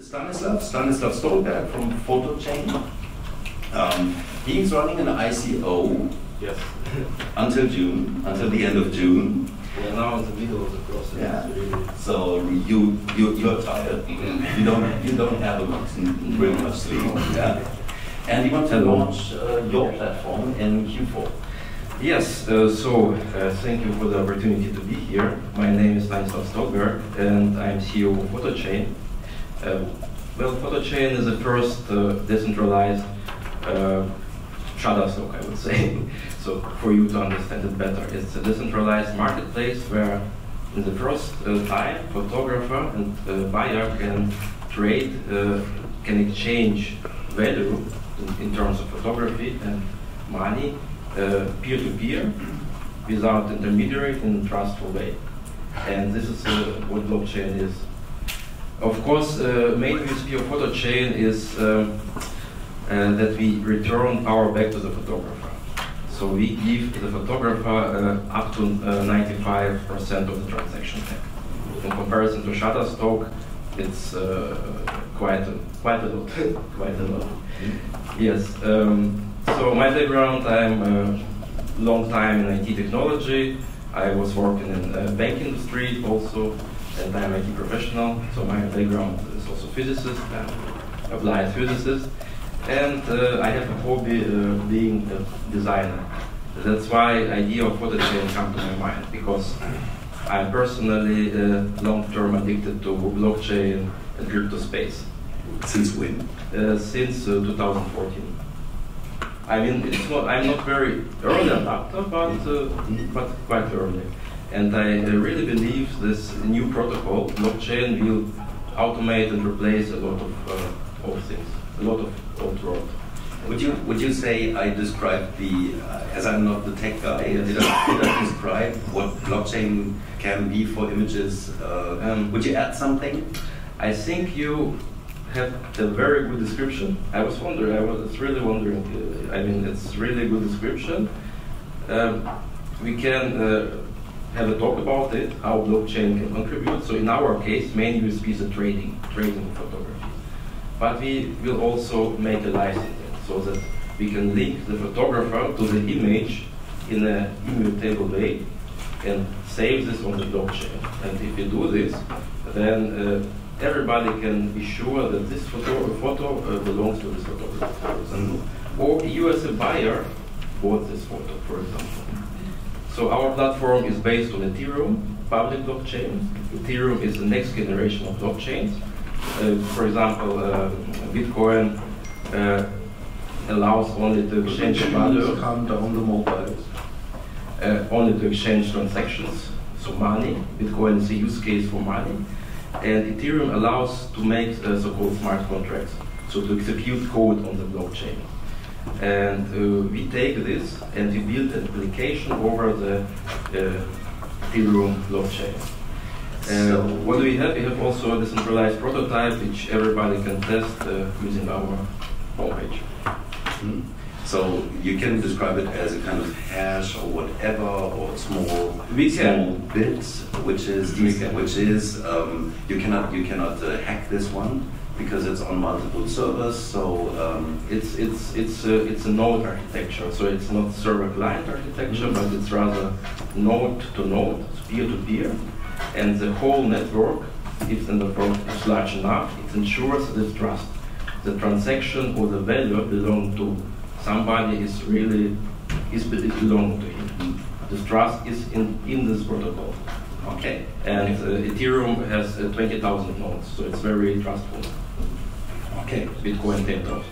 Stanislav Stolberg from Photochain. He's running an ICO. Yes. Until June, until the end of June. We are now in the middle of the process. Yeah. Really. So you're tired. You don't have really much sleep. Yeah. And you want to launch your platform in Q4. Yes. Thank you for the opportunity to be here. My name is Stanislav Stolberg, and I'm CEO of Photochain. Photochain is the first decentralized Shutterstock, I would say. So for you to understand it better, it's a decentralized marketplace where in the first time photographer and buyer can trade, can exchange value in terms of photography and money peer-to-peer without intermediary in a trustful way. And this is what blockchain is. Of course, main USP of Photochain is that we return power back to the photographer. So we give the photographer up to 95% of the transaction back. In comparison to Shutterstock, it's quite a lot. Quite a lot. Yes. So my background, I'm a long time in IT technology. I was working in the bank industry also, and I'm an IT professional. So my background is also physicist, I'm applied physicist. And I have a hobby being a designer. That's why the idea of Photochain came to my mind, because I'm personally long-term addicted to blockchain and crypto space. Since when? Since 2014. I mean, I'm not very early adopter, but quite early. And I really believe this new protocol, blockchain, will automate and replace a lot of old things, a lot of old work. Would you say I described the, as I'm not the tech guy, did I describe what blockchain can be for images? Would you add something? I think you have a very good description. I was really wondering, I mean, it's really good description. We can have a talk about it, how blockchain can contribute. So in our case, main USP is the trading of photography. But we will also make a licensing so that we can link the photographer to the image in an immutable way and save this on the blockchain. And if we do this, then everybody can be sure that this photo belongs to this photographer. Or you as a buyer bought this photo, for example. So our platform is based on Ethereum, public blockchain. Ethereum is the next generation of blockchains. For example, Bitcoin allows only to exchange value. Calm down the mobiles. Only to exchange transactions, so money. Bitcoin is a use case for money. And Ethereum allows to make so-called smart contracts, so to execute code on the blockchain. And we take this and we build an application over the Ethereum blockchain. So what do we have? We have also a decentralized prototype which everybody can test using our homepage. So you can describe it as a kind of hash or whatever, or small bits, which is you cannot hack this one because it's on multiple servers. So it's a node architecture. So it's not server-client architecture, but it's rather node-to-node, peer-to-peer. And the whole network, if the network is large enough, it ensures this trust. The transaction or the value belong to somebody is belonging to him. This trust is in this protocol. Okay. And Ethereum has 20,000 nodes, so it's very trustful. Okay. Bitcoin 10,000.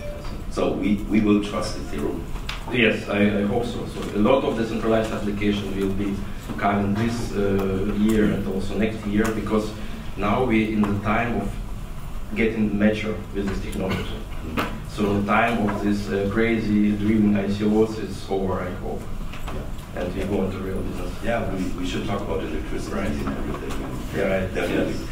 So we will trust Ethereum. Yes, I hope so. So a lot of decentralized applications will be coming this year and also next year, because now we're in the time of getting mature with this technology. So the time of this crazy dreaming ICOs is over, I hope. Yeah. And we go into real business. Yeah, we should talk about electricity and everything. Yeah, right. Definitely. Yes.